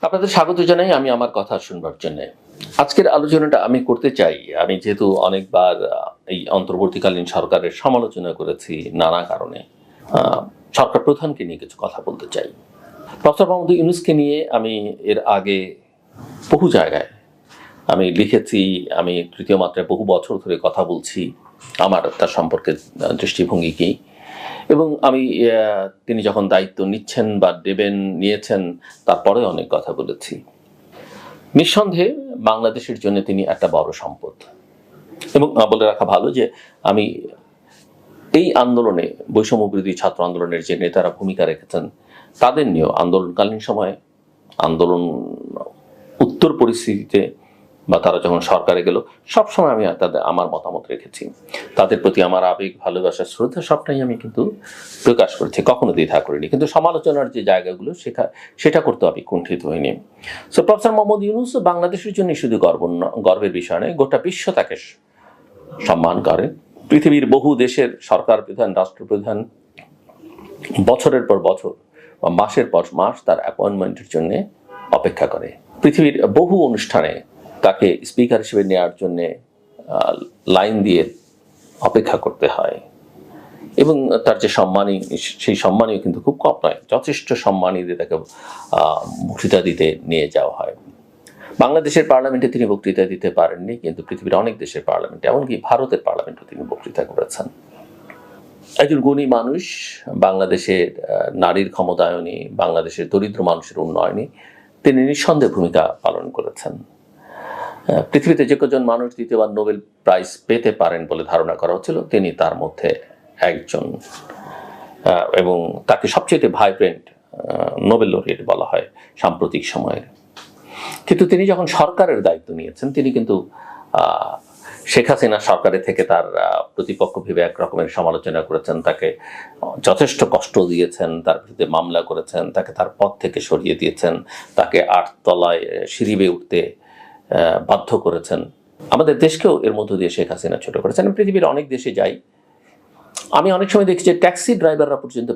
আপনাদের স্বাগত জানাই আমি আমার কথা শুনবার জন্য। আজকের আলোচনাটা আমি করতে চাই, আমি যেহেতু অনেকবার এই অন্তর্বর্তীকালীন সরকারের সমালোচনা করেছি নানা কারণে, সরকার প্রধানকে নিয়ে কিছু কথা বলতে চাই। প্রফেসর মোহাম্মদ ইউনূসকে নিয়ে আমি এর আগে বহু জায়গায় আমি লিখেছি, আমি তৃতীয় মাত্রায় বহু বছর ধরে কথা বলছি আমার তার সম্পর্কে দৃষ্টিভঙ্গি কী, এবং আমি তিনি যখন দায়িত্ব নিচ্ছেন বা নিয়েছেন তারপরে অনেক কথা বলেছি। নিঃসন্দেহে বাংলাদেশের জন্য তিনি একটা বড় সম্পদ, এবং বলে রাখা ভালো যে আমি এই আন্দোলনে, বৈষম্য বিরোধী ছাত্র আন্দোলনের যে নেতারা ভূমিকা রেখেছেন তাদের নিয়েও আন্দোলনকালীন সময়ে, আন্দোলন উত্তর পরিস্থিতিতে বা তারা যখন সরকারে গেল, সবসময় আমি আমার মতামত রেখেছি। তাদের প্রতি আমার আবেগ, ভালোবাসা, শ্রদ্ধা সবটাই আমি কিন্তু প্রকাশ করেছি, কখনো দ্বিধা করিনি। কিন্তু সমালোচনার যে জায়গাগুলো সেটা করতে আমি কুণ্ঠিত হইনি। সো প্রফেসর মোহাম্মদ ইউনূস বাংলাদেশের জন্য শুধু গর্বের বিষয় নয়, গোটা বিশ্ব তাকে সম্মান করে। পৃথিবীর বহু দেশের সরকার প্রধান, রাষ্ট্রপ্রধান বছরের পর বছর বা মাসের পর মাস তার অ্যাপয়েন্টমেন্টের জন্য অপেক্ষা করে। পৃথিবীর বহু অনুষ্ঠানে তাকে স্পিকার হিসেবে নেওয়ার জন্য লাইন দিয়ে অপেক্ষা করতে হয়, এবং তার যে সম্মানী, সেই সম্মানীও কিন্তু খুব কম নয়, যথেষ্ট সম্মানী দিয়ে তাকে বক্তৃতা দিতে নিয়ে যাওয়া হয়। বাংলাদেশের পার্লামেন্টে তিনি বক্তৃতা দিতে পারেননি, কিন্তু পৃথিবীর অনেক দেশের পার্লামেন্টে, এমনকি ভারতের পার্লামেন্টেও তিনি বক্তৃতা করেছেন। একজন গুণী মানুষ, বাংলাদেশের নারীর ক্ষমতায়নে, বাংলাদেশের দরিদ্র মানুষের উন্নয়নে তিনি নিঃসন্দেহে ভূমিকা পালন করেছেন। পৃথিবীতে যে কজন মানুষ দ্বিতীয়বার নোবেল প্রাইজ পেতে পারেন বলে ধারণা করা হচ্ছিল, তিনি তার মধ্যে একজন, এবং তাকে সবচেয়ে ভাইব্রেন্ট নোবেল লরিয়েট বলা হয় সাম্প্রতিক সময়ের। কিন্তু তিনি যখন সরকারের দায়িত্ব নিয়েছেন, তিনি কিন্তু শেখ হাসিনা সরকারের থেকে তার প্রতিপক্ষ ভেবে এক রকমের সমালোচনা করেছেন, তাকে যথেষ্ট কষ্ট দিয়েছেন, তার বিরুদ্ধে মামলা করেছেন, তাকে তার পদ থেকে সরিয়ে দিয়েছেন, তাকে 8 তলায় সিঁড়ি বেয়ে উঠতে বাধ্য করেছেন। আমাদের দেশকেও এর মধ্য দিয়ে শেখ হাসিনা ছোট করেছেন। পৃথিবীর অনেক দেশে যাই, আমি অনেক সময় দেখি যে ট্যাক্সি ড্রাইভাররা পর্যন্ত